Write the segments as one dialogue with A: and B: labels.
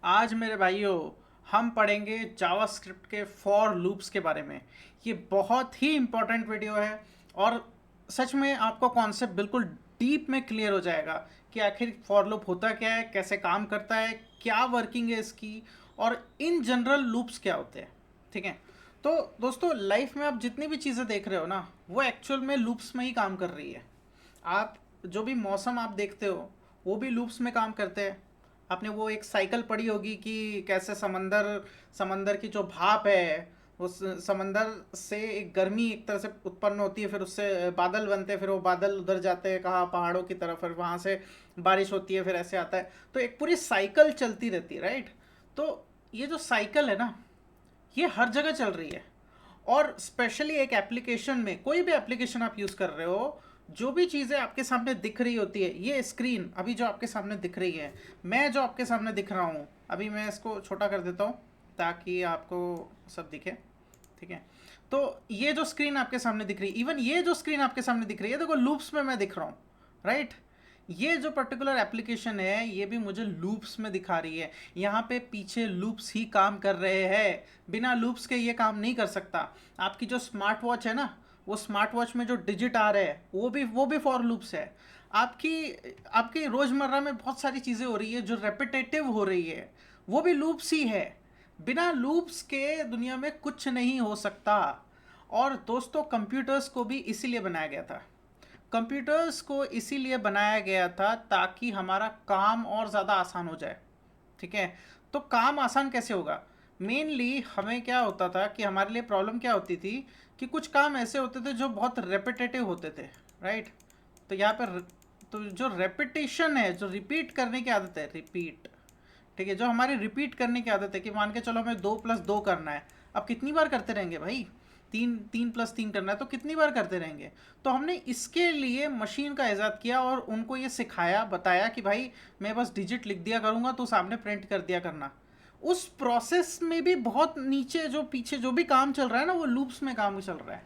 A: आज मेरे भाइयों हम पढ़ेंगे जावास्क्रिप्ट के फॉर लूप्स के बारे में। ये बहुत ही इंपॉर्टेंट वीडियो है और सच में आपको कॉन्सेप्ट बिल्कुल डीप में क्लियर हो जाएगा कि आखिर फॉर लूप होता क्या है, कैसे काम करता है, क्या वर्किंग है इसकी और इन जनरल लूप्स क्या होते हैं। ठीक है, तो दोस्तों लाइफ में आप जितनी भी चीज़ें देख रहे हो ना, वो एक्चुअल में लूप्स में ही काम कर रही है। आप जो भी मौसम आप देखते हो वो भी लूप्स में काम करते हैं। आपने वो एक साइकिल पढ़ी होगी कि कैसे समंदर समंदर की जो भाप है उस समंदर से एक गर्मी एक तरह से उत्पन्न होती है, फिर उससे बादल बनते हैं, फिर वो बादल उधर जाते हैं कहाँ, पहाड़ों की तरफ, फिर वहाँ से बारिश होती है, फिर ऐसे आता है। तो एक पूरी साइकिल चलती रहती है, राइट। तो ये जो साइकिल है ना, ये हर जगह चल रही है। और स्पेशली एक एप्लीकेशन में, कोई भी एप्लीकेशन आप यूज़ कर रहे हो, जो भी चीज़ें आपके सामने दिख रही होती है, ये स्क्रीन अभी जो आपके सामने दिख रही है, मैं जो आपके सामने दिख रहा हूँ, अभी मैं इसको छोटा कर देता हूँ ताकि आपको सब दिखे। ठीक है, तो ये जो स्क्रीन आपके सामने दिख रही है, इवन ये जो स्क्रीन आपके सामने दिख रही है, देखो लूप्स में मैं दिख रहा हूँ, राइट। ये जो पर्टिकुलर एप्लीकेशन है ये भी मुझे लूप्स में दिखा रही है। यहाँ पे पीछे लूप्स ही काम कर रहे हैं, बिना लूप्स के ये काम नहीं कर सकता। आपकी जो स्मार्ट वॉच है ना, वो स्मार्ट वॉच में जो डिजिट आ रहे हैं वो भी फॉर लूप्स है। आपकी आपकी रोज़मर्रा में बहुत सारी चीज़ें हो रही है जो रेपिटेटिव हो रही है, वो भी लूप्स ही है। बिना लूप्स के दुनिया में कुछ नहीं हो सकता। और दोस्तों कंप्यूटर्स को भी इसीलिए बनाया गया था। कंप्यूटर्स को इसीलिए बनाया गया था ताकि हमारा काम और ज़्यादा आसान हो जाए। ठीक है, तो काम आसान कैसे होगा? मेनली हमें क्या होता था कि हमारे लिए प्रॉब्लम क्या होती थी कि कुछ काम ऐसे होते थे जो बहुत रेपिटेटिव होते थे, राइट। तो यहाँ पर तो जो रेपिटेशन है, जो रिपीट करने की आदत है, रिपीट, ठीक है, जो हमारी रिपीट करने की आदत है कि मान के चलो हमें 2+2 करना है, अब कितनी बार करते रहेंगे भाई? 3+3 करना है तो कितनी बार करते रहेंगे? तो हमने इसके लिए मशीन का ईजाद किया और उनको ये सिखाया, बताया कि भाई मैं बस डिजिट लिख दिया करूँगा तो सामने प्रिंट कर दिया करना। उस प्रोसेस में भी बहुत नीचे जो पीछे जो भी काम चल रहा है ना, वो लूप्स में काम चल रहा है।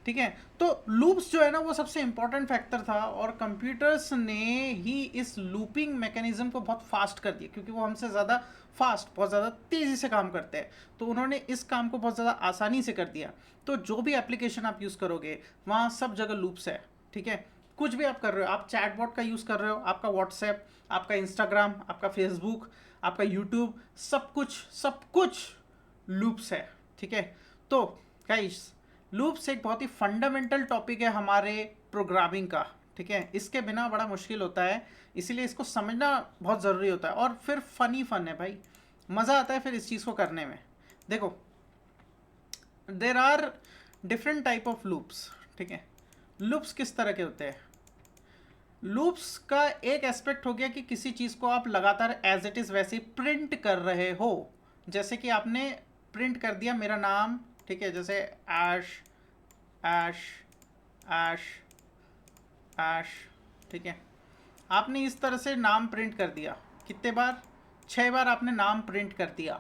A: ठीक है, तो लूप्स जो है ना वो सबसे इंपॉर्टेंट फैक्टर था और कंप्यूटर्स ने ही इस लूपिंग मैकेनिज्म को बहुत फास्ट कर दिया, क्योंकि वो हमसे ज़्यादा फास्ट, बहुत ज़्यादा तेज़ी से काम करते हैं। तो उन्होंने इस काम को बहुत ज़्यादा आसानी से कर दिया। तो जो भी एप्लीकेशन आप यूज़ करोगे वहाँ सब जगह लूप्स है। ठीक है, कुछ भी आप कर रहे हो, आप चैटबॉट का यूज़ कर रहे हो, आपका व्हाट्सएप, आपका इंस्टाग्राम, आपका फेसबुक, आपका यूट्यूब, सब कुछ लूप्स है। ठीक है, तो गाइस लूप्स एक बहुत ही फंडामेंटल टॉपिक है हमारे प्रोग्रामिंग का। ठीक है, इसके बिना बड़ा मुश्किल होता है, इसीलिए इसको समझना बहुत ज़रूरी होता है। और फिर फन है भाई, मज़ा आता है फिर इस चीज़ को करने में। देखो, there are different type of loops. ठीक है, लूप्स किस तरह के होते हैं? लूप्स का एक एस्पेक्ट हो गया कि किसी चीज़ को आप लगातार एज इट इज़ वैसे ही प्रिंट कर रहे हो। जैसे कि आपने प्रिंट कर दिया मेरा नाम, ठीक है, जैसे ऐश, ऐश, ऐश, ऐश। ठीक है, आपने इस तरह से नाम प्रिंट कर दिया। कितने बार? 6 बार आपने नाम प्रिंट कर दिया,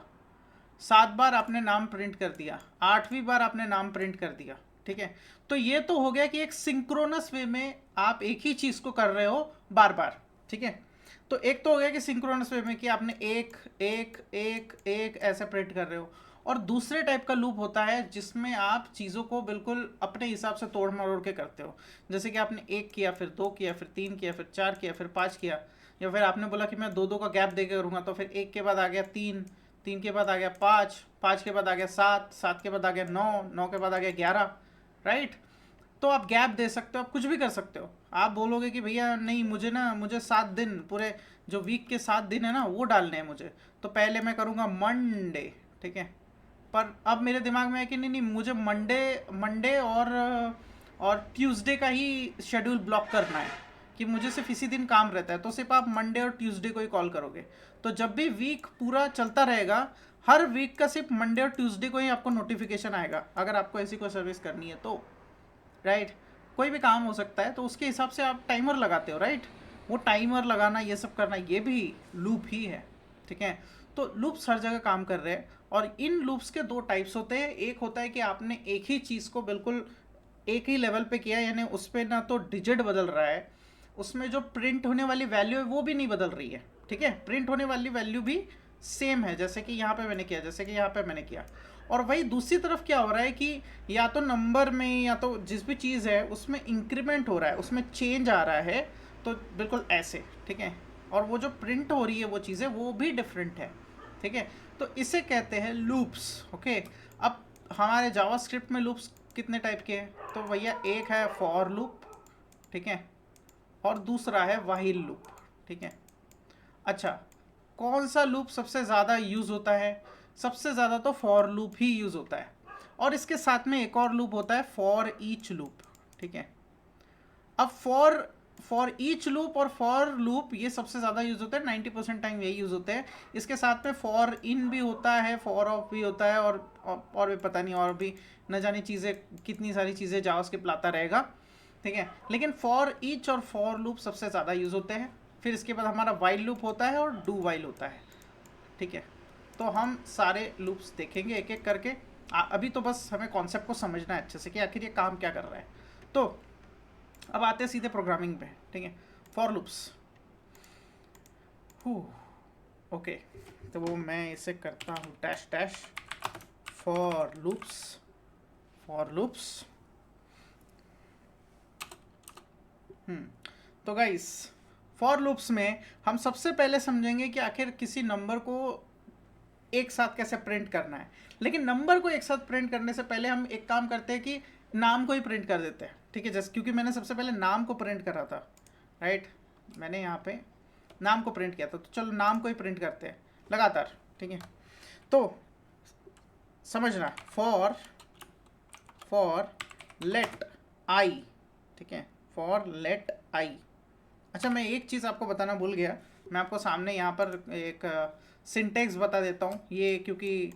A: 7 बार आपने नाम प्रिंट कर दिया, 8वीं बार आपने नाम प्रिंट कर दिया। ठीक है, तो ये तो हो गया कि एक सिंक्रोनस वे में आप एक ही चीज़ को कर रहे हो बार बार। ठीक है, तो एक तो हो गया कि सिंक्रोनस वे में कि आपने एक एक एक एक ऐसे प्रिंट कर रहे हो। और दूसरे टाइप का लूप होता है जिसमें आप चीज़ों को बिल्कुल अपने हिसाब से तोड़ मरोड़ के करते हो। जैसे कि आपने 1 किया, फिर 2 किया, फिर 3 किया, फिर 4 किया, फिर 5 किया। या फिर आपने बोला कि मैं 2-2 का गैप दे के करूँगा, तो फिर 1 के बाद आ गया 3, 3 के बाद आ गया 5, 5 के बाद आ गया 7, 7 के बाद आ गया 9, 9 के बाद आ गया 11, राइट। तो आप गैप दे सकते हो, आप कुछ भी कर सकते हो। आप बोलोगे कि भैया नहीं, मुझे 7 दिन, पूरे जो वीक के 7 दिन है ना वो डालने हैं मुझे, तो पहले मैं करूँगा मंडे। ठीक है, पर अब मेरे दिमाग में है कि नहीं नहीं, मुझे मंडे मंडे और ट्यूसडे का ही शेड्यूल ब्लॉक करना है, कि मुझे सिर्फ इसी दिन काम रहता है, तो सिर्फ आप मंडे और ट्यूसडे को ही कॉल करोगे। तो जब भी वीक पूरा चलता रहेगा, हर वीक का सिर्फ मंडे और ट्यूसडे को ही आपको नोटिफिकेशन आएगा, अगर आपको ऐसी कोई सर्विस करनी है तो, राइट। कोई भी काम हो सकता है तो उसके हिसाब से आप टाइमर लगाते हो, राइट। वो टाइमर लगाना, ये सब करना, ये भी लूप ही है। ठीक है, तो लूप्स हर जगह काम कर रहे हैं। और इन लूप्स के 2 टाइप्स होते हैं। एक होता है कि आपने एक ही चीज़ को बिल्कुल एक ही लेवल पे किया, यानी उस पर ना तो डिजिट बदल रहा है, उसमें जो प्रिंट होने वाली वैल्यू है वो भी नहीं बदल रही है। ठीक है, प्रिंट होने वाली वैल्यू भी सेम है जैसे कि यहाँ पे मैंने किया, जैसे कि यहाँ पे मैंने किया। और वही दूसरी तरफ क्या हो रहा है कि या तो नंबर में या तो जिस भी चीज़ है उसमें इंक्रीमेंट हो रहा है, उसमें चेंज आ रहा है, तो बिल्कुल ऐसे, ठीक है। और वो जो प्रिंट हो रही है वो चीज़ें वो भी डिफरेंट है, ठीक है। तो इसे कहते हैं लूप्स, ओके। अब हमारे जावास्क्रिप्ट में लूप्स कितने टाइप के हैं? तो भैया एक है फॉर लूप, ठीक है, और दूसरा है व्हाइल लूप, ठीक है। अच्छा, कौन सा लूप सबसे ज़्यादा यूज़ होता है? सबसे ज़्यादा तो फॉर लूप ही यूज़ होता है, और इसके साथ में एक और लूप होता है फॉर ईच लूप, ठीक है। अब फॉर ईच लूप और फॉर लूप ये सबसे ज़्यादा यूज़ होता है, 90% टाइम यही यूज़ होते हैं। इसके साथ में फॉर इन भी होता है, फॉर ऑफ भी होता है, और भी पता नहीं, और भी न जाने चीज़ें, कितनी सारी चीज़ें जावास्क्रिप्ट लाता रहेगा, ठीक है। लेकिन फॉर ईच और फॉर लूप सबसे ज़्यादा यूज़ होते हैं। फिर इसके बाद हमारा वाइल लूप होता है और डू वाइल होता है, ठीक है। तो हम सारे लूप्स देखेंगे एक एक करके। अभी तो बस हमें कॉन्सेप्ट को समझना है अच्छे से कि आखिर ये काम क्या कर रहा है। तो अब आते हैं सीधे प्रोग्रामिंग पे, ठीक है। फॉर लूप्स, ओके, तो वो मैं इसे करता हूँ dash dash for loops, for loops. तो गाइस, फॉर लूप्स में हम सबसे पहले समझेंगे कि आखिर किसी नंबर को एक साथ कैसे प्रिंट करना है। लेकिन नंबर को एक साथ प्रिंट करने से पहले हम एक काम करते हैं कि नाम को ही प्रिंट कर देते हैं, ठीक है। जैसे क्योंकि मैंने सबसे पहले नाम को प्रिंट करा था, राइट, मैंने यहाँ पे नाम को प्रिंट किया था, तो चलो नाम को ही प्रिंट करते हैं लगातार, ठीक है। तो समझना, फॉर लेट आई, ठीक है, फॉर लेट आई। अच्छा, मैं एक चीज़ आपको बताना भूल गया, मैं आपको सामने यहाँ पर एक सिंटेक्स बता देता हूँ। ये क्योंकि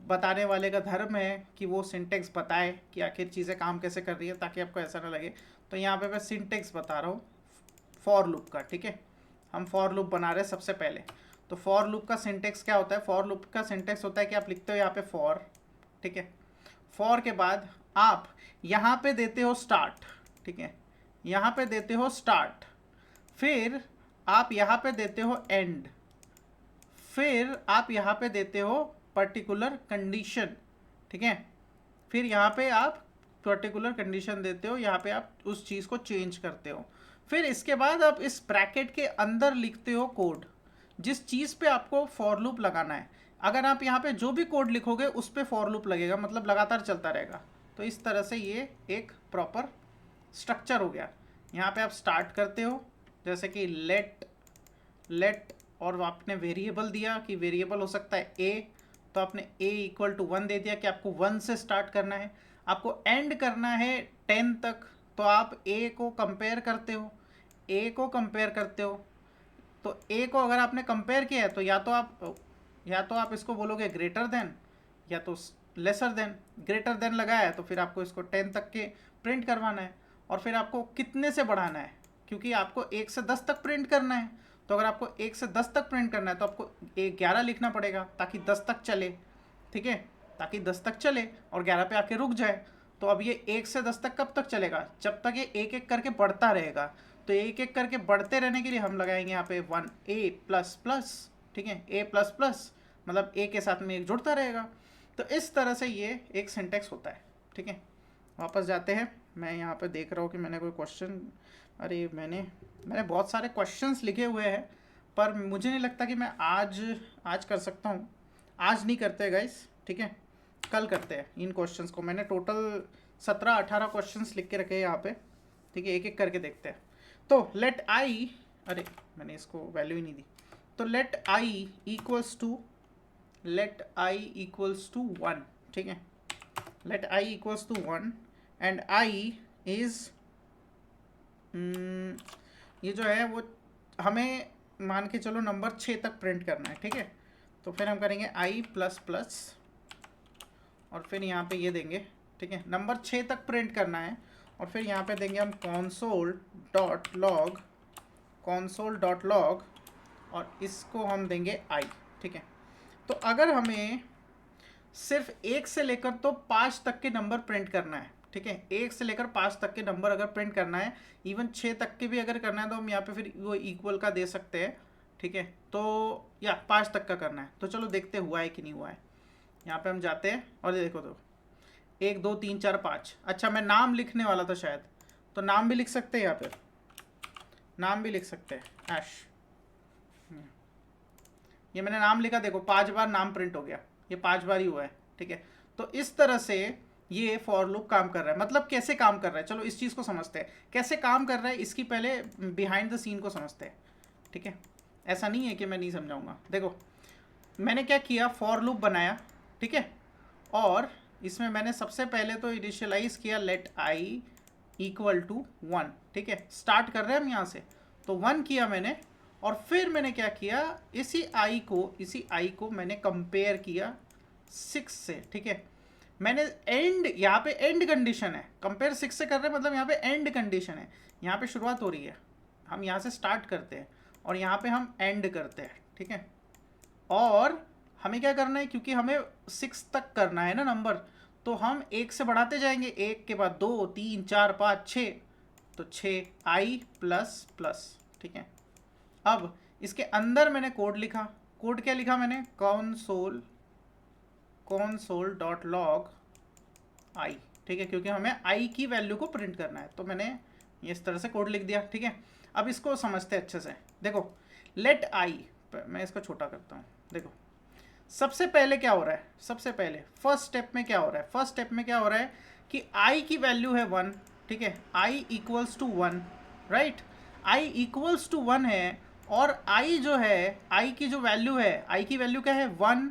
A: बताने वाले का धर्म है कि वो सिंटेक्स बताए कि आखिर चीज़ें काम कैसे कर रही है, ताकि आपको ऐसा ना लगे। तो यहाँ पे मैं सिंटेक्स बता रहा हूँ फॉर लूप का, ठीक है। हम फॉर लूप बना रहे हैं सबसे पहले। तो फॉर लूप का सिंटेक्स क्या होता है? फॉर लूप का सिंटेक्स होता है कि आप लिखते हो यहाँ पे फॉर, ठीक है। फॉर के बाद आप यहाँ पे देते हो स्टार्ट, ठीक है, यहाँ पे देते हो स्टार्ट, फिर आप यहाँ पे देते हो एंड, फिर आप यहाँ पे देते हो पर्टिकुलर कंडीशन, ठीक है। फिर यहाँ पे आप पर्टिकुलर कंडीशन देते हो, यहाँ पे आप उस चीज़ को चेंज करते हो। फिर इसके बाद आप इस ब्रैकेट के अंदर लिखते हो कोड, जिस चीज़ पे आपको फॉर लूप लगाना है। अगर आप यहाँ पे जो भी कोड लिखोगे उस पे फॉर लूप लगेगा, मतलब लगातार चलता रहेगा। तो इस तरह से ये एक प्रॉपर स्ट्रक्चर हो गया। यहाँ पे आप स्टार्ट करते हो, जैसे कि लेट और आपने वेरिएबल दिया कि वेरिएबल हो सकता है ए, तो आपने ए इक्वल टू 1 दे दिया कि आपको 1 से स्टार्ट करना है। आपको एंड करना है 10 तक, तो आप ए को कंपेयर करते हो, ए को कंपेयर करते हो। तो ए को अगर आपने कंपेयर किया है तो या तो आप इसको बोलोगे ग्रेटर देन, या तो लेसर देन। ग्रेटर देन लगाया है तो फिर आपको इसको 10 तक के प्रिंट करवाना है। और फिर आपको कितने से बढ़ाना है, क्योंकि आपको 1 से 10 तक प्रिंट करना है। तो अगर आपको 1 से 10 तक प्रिंट करना है तो आपको 11 लिखना पड़ेगा ताकि 10 तक चले, ठीक है, ताकि 10 तक चले और 11 पे आके रुक जाए। तो अब ये 1 से 10 तक कब तक चलेगा? जब तक ये एक एक करके बढ़ता रहेगा। तो एक एक करके बढ़ते रहने के लिए हम लगाएंगे यहाँ पे 1 a प्लस प्लस, ठीक है, a प्लस प्लस, मतलब a के साथ में एक जुड़ता रहेगा। तो इस तरह से ये एक सिंटेक्स होता है, ठीक है। वापस जाते हैं। मैं यहाँ पे देख रहा हूँ कि मैंने कोई क्वेश्चन, अरे मैंने बहुत सारे क्वेश्चंस लिखे हुए हैं, पर मुझे नहीं लगता कि मैं आज कर सकता हूँ। आज नहीं करते गाइस, ठीक है, कल करते हैं इन क्वेश्चंस को। मैंने टोटल 17-18 क्वेश्चंस लिख के रखे हैं यहाँ पे, ठीक है, एक एक करके देखते हैं। तो लेट आई, अरे मैंने इसको वैल्यू ही नहीं दी। तो लेट आई इक्वल्स टू 1, ठीक है, let I equals to 1 and I is, ये जो है वो हमें मान के चलो नंबर 6 तक प्रिंट करना है, ठीक है। तो फिर हम करेंगे आई प्लस प्लस और फिर यहाँ पे ये देंगे, ठीक है, नंबर 6 तक प्रिंट करना है। और फिर यहाँ पे देंगे हम console डॉट लॉग और इसको हम देंगे आई, ठीक है। तो अगर हमें सिर्फ 1 से लेकर तो 5 तक के नंबर प्रिंट करना है, ठीक है, 1 से लेकर 5 तक के नंबर अगर प्रिंट करना है, इवन 6 तक के भी अगर करना है, तो हम यहाँ पे फिर वो इक्वल का दे सकते हैं, ठीक है, तो या 5 तक का करना है। तो चलो देखते हुआ है कि नहीं हुआ है। यहाँ पे हम जाते हैं और ये देखो, तो 1 2 3 4 5। अच्छा, मैं नाम लिखने वाला था शायद, तो नाम भी लिख सकते हैं, यहाँ पे नाम भी लिख सकते हैं, ऐश। ये मैंने नाम लिखा, देखो 5 बार नाम प्रिंट हो गया, ये 5 बार ही हुआ है। ठीक है, तो इस तरह से ये फॉर लूप काम कर रहा है। मतलब कैसे काम कर रहा है, चलो इस चीज़ को समझते हैं कैसे काम कर रहा है। इसकी पहले बिहाइंड द सीन को समझते हैं। ठीक है, ऐसा नहीं है कि मैं नहीं समझाऊंगा। देखो मैंने क्या किया, फॉर लूप बनाया। ठीक है, और इसमें मैंने सबसे पहले तो इनिशियलाइज किया लेट आई इक्वल टू 1। ठीक है, स्टार्ट कर रहे हैं हम यहाँ से, तो 1 किया मैंने। और फिर मैंने क्या किया, इसी आई को मैंने कंपेयर किया 6 से। ठीक है, मैंने एंड, यहाँ पे एंड कंडीशन है, कंपेयर 6 से कर रहे हैं, मतलब यहाँ पे एंड कंडीशन है। यहाँ पे शुरुआत हो रही है, हम यहाँ से स्टार्ट करते हैं और यहाँ पे हम एंड करते हैं। ठीक है, और हमें क्या करना है, क्योंकि हमें 6 तक करना है ना नंबर, तो हम 1 से बढ़ाते जाएंगे, 1 के बाद 2 3 4 5 6, तो 6 आई प्लस प्लस। ठीक है, अब इसके अंदर मैंने कोड लिखा। कोड क्या लिखा मैंने, console डॉट लॉग आई। ठीक है, क्योंकि हमें आई की वैल्यू को प्रिंट करना है, तो मैंने इस तरह से कोड लिख दिया। ठीक है, अब इसको समझते हैं अच्छे से। देखो लेट आई, मैं इसको छोटा करता हूँ। देखो सबसे पहले क्या हो रहा है, सबसे पहले फर्स्ट स्टेप में क्या हो रहा है, फर्स्ट स्टेप में क्या हो रहा है कि आई की वैल्यू है 1। ठीक है, I equals to 1, right, I equals to 1 है। और आई जो है, आई की जो वैल्यू है, आई की वैल्यू क्या है 1,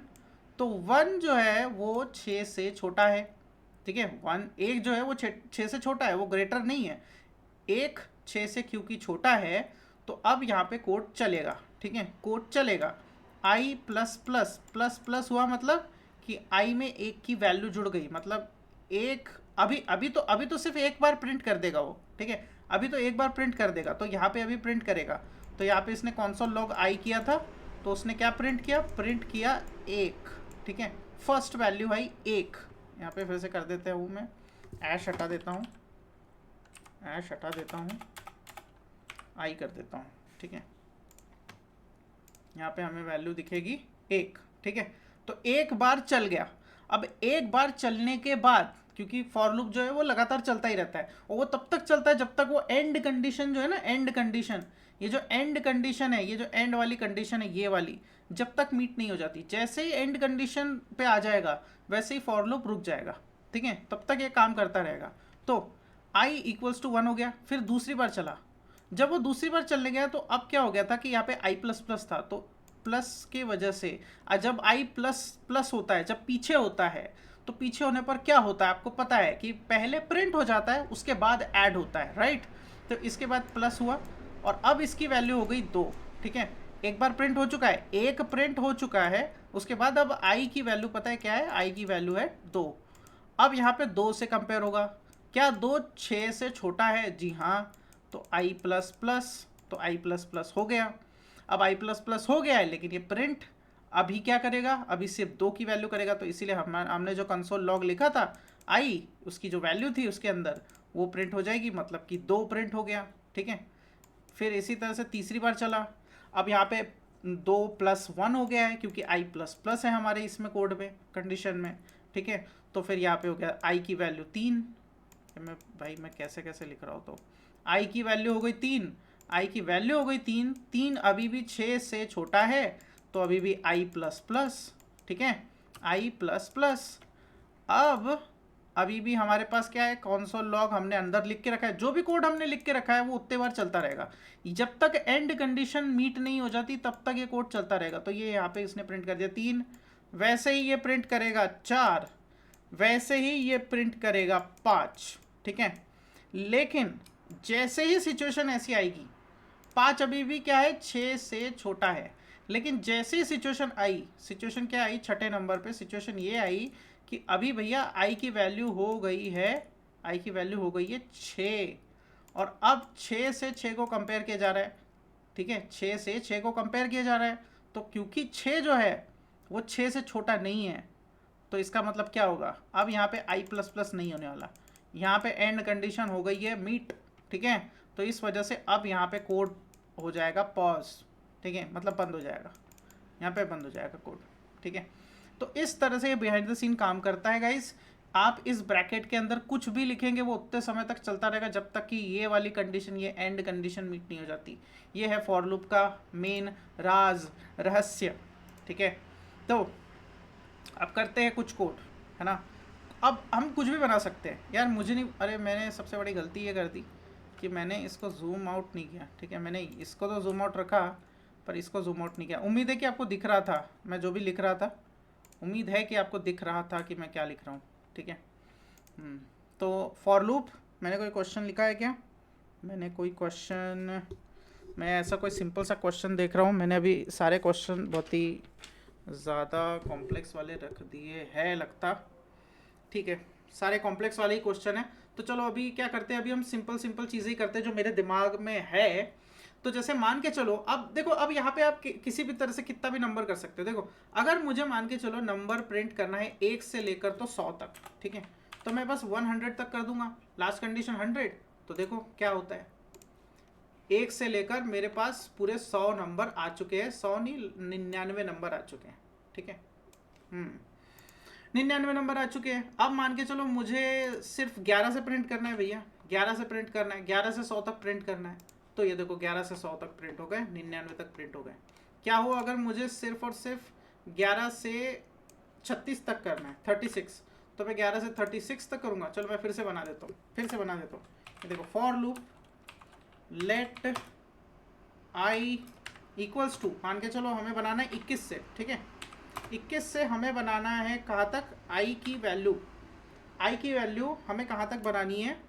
A: तो 1 जो है वो 6 से छोटा है। ठीक है, 1 एक जो है वो 6 से छोटा है, वो ग्रेटर नहीं है। 1 6 से क्योंकि छोटा है, तो अब यहाँ पे कोड चलेगा। ठीक है, कोड चलेगा। आई प्लस प्लस प्लस प्लस हुआ, मतलब कि आई में 1 की वैल्यू जुड़ गई, मतलब 1 अभी तो सिर्फ एक बार प्रिंट कर देगा वो। ठीक है, अभी तो एक बार प्रिंट कर देगा, तो यहाँ पे अभी प्रिंट करेगा। तो यहाँ पे इसने console log आई किया था, तो उसने क्या प्रिंट किया, प्रिंट किया 1। ठीक है, फर्स्ट वैल्यू आई 1। यहाँ पे फिर से कर देते हैं, मैं ऐश हटा देता हूँ, ऐश हटा देता हूँ, आई कर देता हूँ। ठीक है, यहाँ पे हमें वैल्यू दिखेगी 1। ठीक है, तो एक बार चल गया। अब एक बार चलने के बाद, क्योंकि फॉर लूप जो है वो लगातार चलता ही रहता है, और वो तब तक चलता है जब तक वो एंड कंडीशन जो है ना, एंड कंडीशन, ये जो एंड कंडीशन है, ये जो एंड वाली कंडीशन है, ये वाली जब तक मीट नहीं हो जाती। जैसे ही एंड कंडीशन पे आ जाएगा, वैसे ही फॉर लूप रुक जाएगा। ठीक है, तब तक ये काम करता रहेगा। तो आई इक्वल्स टू 1 हो गया, फिर दूसरी बार चला। जब वो दूसरी बार चलने गया, तो अब क्या हो गया था कि यहाँ पे आई प्लस प्लस था, तो प्लस की वजह से जब आई प्लस प्लस होता है, जब पीछे होता है, तो पीछे होने पर क्या होता है आपको पता है कि पहले प्रिंट हो जाता है, उसके बाद ऐड होता है, राइट। तो इसके बाद प्लस हुआ, और अब इसकी वैल्यू हो गई 2। ठीक है, एक बार प्रिंट हो चुका है, एक प्रिंट हो चुका है, उसके बाद अब आई की वैल्यू पता है क्या है, आई की वैल्यू है 2। अब यहाँ पे 2 से कंपेयर होगा, क्या 2 6 से छोटा है, जी हाँ, तो आई प्लस प्लस, तो आई प्लस प्लस हो गया। अब आई प्लस प्लस हो गया है, लेकिन ये प्रिंट अभी क्या करेगा, अभी सिर्फ 2 की वैल्यू करेगा, तो इसीलिए हमने जो कंसोल लॉग लिखा था आई, उसकी जो वैल्यू थी उसके अंदर, वो प्रिंट हो जाएगी, मतलब कि 2 प्रिंट हो गया। ठीक है, फिर इसी तरह से तीसरी बार चला। अब यहाँ पे 2 प्लस 1 हो गया है, क्योंकि आई प्लस प्लस है हमारे इसमें कोड में, कंडीशन में। ठीक है, तो फिर यहाँ पे हो गया आई की वैल्यू 3। मैं कैसे कैसे लिख रहा हूँ, तो आई की वैल्यू हो गई 3, आई की वैल्यू हो गई 3। 3 अभी भी 6 से छोटा है, तो अभी भी आई प्लस प्लस। ठीक है, आई प्लस प्लस। अब अभी भी हमारे पास क्या है, console log हमने अंदर लिख के रखा है, जो भी कोड हमने लिख के रखा है वो उतने बार चलता रहेगा, जब तक एंड कंडीशन मीट नहीं हो जाती तब तक ये कोड चलता रहेगा। तो ये यहाँ पे इसने प्रिंट कर दिया 3, वैसे ही ये प्रिंट करेगा 4, वैसे ही ये प्रिंट करेगा 5। ठीक है, लेकिन जैसे ही सिचुएशन ऐसी आएगी, 5 अभी भी क्या है, 6 से छोटा है, लेकिन जैसे ही सिचुएशन आई, सिचुएशन क्या आई, छठे नंबर पे सिचुएशन ये आई कि अभी भैया आई की वैल्यू हो गई है, आई की वैल्यू हो गई है 6, और अब 6 से 6 को कंपेयर किया जा रहा है। ठीक है, 6 से 6 को कंपेयर किया जा रहा है, तो क्योंकि 6 जो है वो 6 से छोटा नहीं है, तो इसका मतलब क्या होगा, अब यहाँ पे आई प्लस प्लस नहीं होने वाला, यहाँ पे एंड कंडीशन हो गई है मीट। ठीक है, तो इस वजह से अब यहाँ पे कोड हो जाएगा पॉज। ठीक है, मतलब बंद हो जाएगा, यहाँ पे बंद हो जाएगा कोड, ठीक है। तो इस तरह से ये बिहाइंड द सीन काम करता है गाइस। आप इस ब्रैकेट के अंदर कुछ भी लिखेंगे वो उतने समय तक चलता रहेगा जब तक कि ये वाली कंडीशन, ये एंड कंडीशन मीट नहीं हो जाती। ये है फॉर लूप का मेन राज, रहस्य, ठीक है। तो अब करते हैं कुछ कोड, है ना। अब हम कुछ भी बना सकते हैं यार, मुझे नहीं, अरे मैंने सबसे बड़ी गलती ये कर दी कि मैंने इसको जूम आउट नहीं किया, ठीक है। मैंने इसको तो जूम आउट रखा पर इसको जूम आउट नहीं किया। उम्मीद है कि आपको दिख रहा था मैं जो भी लिख रहा था, उम्मीद है कि आपको दिख रहा था कि मैं क्या लिख रहा हूँ, ठीक है। तो फॉर लूप, मैंने कोई क्वेश्चन लिखा है क्या? मैंने कोई क्वेश्चन, मैं ऐसा कोई सिंपल सा क्वेश्चन देख रहा हूँ। मैंने अभी सारे क्वेश्चन बहुत ही ज़्यादा कॉम्प्लेक्स वाले रख दिए है लगता, ठीक है। सारे कॉम्प्लेक्स वाले ही क्वेश्चन है। तो चलो अभी क्या करते हैं, अभी हम सिंपल सिंपल चीज़ें ही करते हैं जो मेरे दिमाग में है। तो जैसे मान के चलो, अब देखो, अब यहाँ पे आप किसी भी तरह से कितना भी नंबर कर सकते हो। देखो अगर मुझे मान के चलो नंबर प्रिंट करना है 1 से लेकर तो 100 तक, ठीक है। तो मैं बस 100 तक कर दूंगा, लास्ट कंडीशन 100। तो देखो क्या होता है, 1 से लेकर मेरे पास पूरे 100 नंबर आ चुके हैं, 100 नहीं 99 नंबर आ चुके हैं, ठीक है। 99 नंबर आ चुके हैं। अब मान के चलो मुझे सिर्फ 11 से प्रिंट करना है भैया, 11 से प्रिंट करना है, 11 से 100 तक प्रिंट करना है। तो ये देखो 11 से 100 तक प्रिंट हो गए, 99 तक प्रिंट हो गए। क्या हो अगर मुझे सिर्फ और सिर्फ 11 से 36 तक करना है, 36, तो मैं 11 से 36 तक करूँगा। चलो मैं फिर से बना देता हूँ, ये देखो for loop let I equals to, मान के चलो हमें बनाना है 21 से, ठीक है। 21 से हमें बनाना है कहाँ तक, आई की वैल्यू हमें कहाँ तक बनानी है,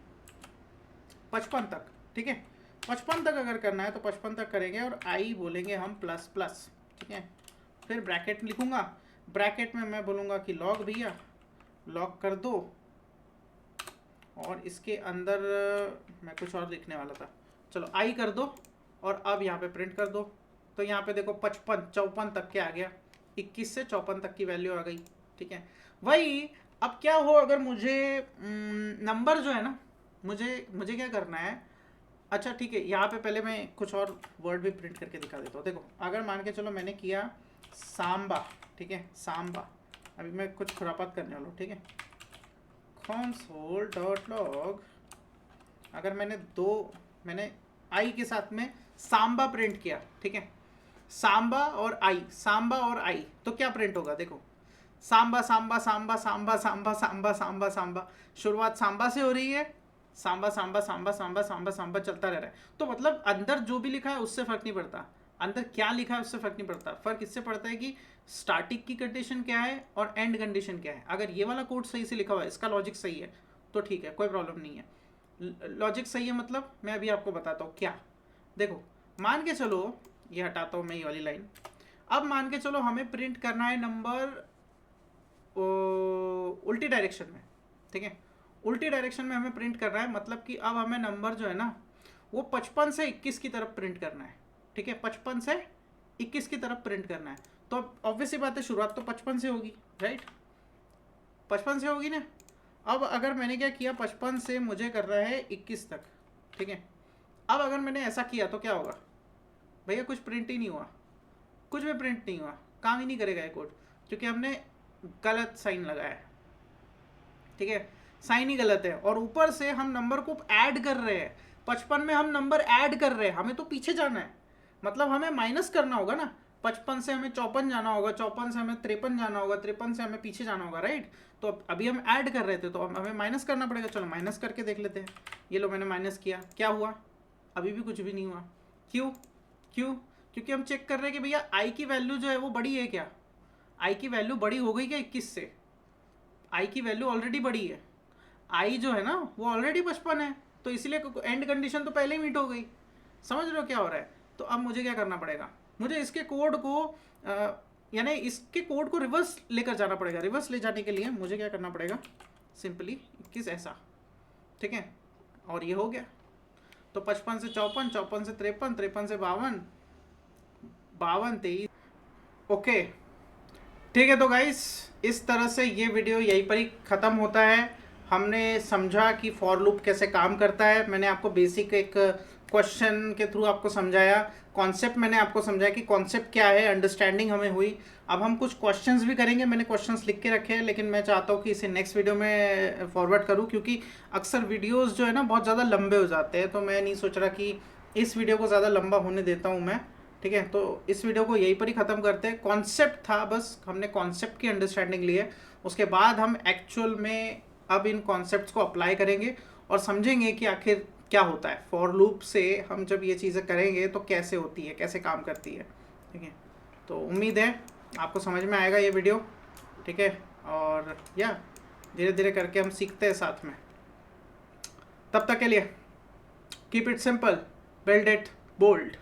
A: 55 तक, ठीक है। 55 तक अगर करना है तो 55 तक करेंगे और आई बोलेंगे हम प्लस प्लस, ठीक है। फिर ब्रैकेट लिखूंगा, ब्रैकेट में मैं बोलूँगा कि लॉग भैया लॉग कर दो, और इसके अंदर मैं कुछ और लिखने वाला था, चलो आई कर दो, और अब यहाँ पे प्रिंट कर दो। तो यहाँ पे देखो 54 तक के आ गया, 21 से 54 तक की वैल्यू आ गई, ठीक है। वही अब क्या हो अगर मुझे नंबर जो है ना, मुझे क्या करना है, अच्छा ठीक है, यहाँ पे पहले मैं कुछ और वर्ड भी प्रिंट करके दिखा देता हूँ। देखो अगर मान के चलो मैंने किया सांबा, ठीक है, सांबा, अभी मैं कुछ खुरापात करने वाला हूँ, ठीक है। console.log, अगर मैंने आई के साथ में सांबा प्रिंट किया, ठीक है, सांबा और आई, तो क्या प्रिंट होगा, देखो सांबा सांबा सांबा सांबा सांबा सांबा सांबा सांबा, शुरुआत सांबा से हो रही है, सांबा सांबा सांबा सांबा सांबा सांबा चलता रह रहा है। तो मतलब अंदर जो भी लिखा है उससे फर्क नहीं पड़ता, अंदर क्या लिखा है उससे फर्क नहीं पड़ता। फर्क इससे पड़ता है कि स्टार्टिंग की कंडीशन क्या है और एंड कंडीशन क्या है। अगर ये वाला कोड सही से लिखा हुआ है, इसका लॉजिक सही है, तो ठीक है, कोई प्रॉब्लम नहीं है। लॉजिक सही है मतलब मैं अभी आपको बताता हूँ क्या। देखो मान के चलो, ये हटाता हूँ मैं ये वाली लाइन। अब मान के चलो हमें प्रिंट करना है नंबर उल्टी डायरेक्शन में, ठीक है। उल्टी डायरेक्शन में हमें प्रिंट करना है, मतलब कि अब हमें नंबर जो है ना वो 55 से 21 की तरफ प्रिंट करना है, ठीक है। 55 से 21 की तरफ प्रिंट करना है। तो अब ऑब्वियस सी बात है, शुरुआत तो 55 से होगी, राइट, 55 से होगी ना। अब अगर मैंने क्या किया, 55 से मुझे कर रहा है 21 तक, ठीक है। अब अगर मैंने ऐसा किया तो क्या होगा भैया, कुछ प्रिंट ही नहीं हुआ, कुछ भी प्रिंट नहीं हुआ, काम ही नहीं करेगा ये कोड, क्योंकि हमने गलत साइन लगाया है, ठीक है। साइन ही गलत है, और ऊपर से हम नंबर को ऐड कर रहे हैं, 55 में हम नंबर ऐड कर रहे हैं, हमें तो पीछे जाना है, मतलब हमें माइनस करना होगा ना। 55 से हमें 54 जाना होगा, 54 से हमें 53 जाना होगा, 53 से हमें पीछे जाना होगा, राइट। तो अभी हम ऐड कर रहे थे तो हमें माइनस करना पड़ेगा। चलो माइनस करके देख लेते हैं। ये लो मैंने माइनस किया, क्या हुआ, अभी भी कुछ भी नहीं हुआ। क्यों? क्योंकि हम चेक कर रहे हैं कि भैया आई की वैल्यू जो है वो बड़ी है क्या, आई की वैल्यू बड़ी हो गई क्या 21 से, आई की वैल्यू ऑलरेडी बड़ी है, आई जो है ना वो ऑलरेडी 55 है, तो इसलिए एंड कंडीशन तो पहले ही मीट हो गई। समझ रहे हो क्या हो रहा है। तो अब मुझे क्या करना पड़ेगा, मुझे इसके कोड को यानी इसके कोड को रिवर्स लेकर जाना पड़ेगा। रिवर्स ले जाने के लिए मुझे क्या करना पड़ेगा, सिंपली 21 ऐसा, ठीक है, और ये हो गया। तो 55 से 54, 54 से 53, 53 से 52, 52 23, ओके ठीक है। तो गाइस इस तरह से ये वीडियो यहीं पर ही ख़त्म होता है। हमने समझा कि फॉर लूप कैसे काम करता है, मैंने आपको बेसिक एक क्वेश्चन के थ्रू आपको समझाया, कॉन्सेप्ट मैंने आपको समझाया कि कॉन्सेप्ट क्या है, अंडरस्टैंडिंग हमें हुई। अब हम कुछ क्वेश्चंस भी करेंगे, मैंने क्वेश्चंस लिख के रखे हैं, लेकिन मैं चाहता हूँ कि इसे नेक्स्ट वीडियो में फॉरवर्ड करूँ, क्योंकि अक्सर वीडियोस जो है ना बहुत ज़्यादा लंबे हो जाते हैं, तो मैं नहीं सोच रहा कि इस वीडियो को ज़्यादा लंबा होने देता हूँ मैं। ठीक है, तो इस वीडियो को यहीं पर ही ख़त्म करते हैं। कॉन्सेप्ट था बस, हमने कॉन्सेप्ट की अंडरस्टैंडिंग ली है, उसके बाद हम एक्चुअल में अब इन कॉन्सेप्ट्स को अप्लाई करेंगे और समझेंगे कि आखिर क्या होता है फॉर लूप से। हम जब ये चीज़ें करेंगे तो कैसे होती है, कैसे काम करती है। ठीक है, तो उम्मीद है आपको समझ में आएगा ये वीडियो। ठीक है, और या धीरे धीरे करके हम सीखते हैं साथ में। तब तक के लिए keep it simple, build it bold.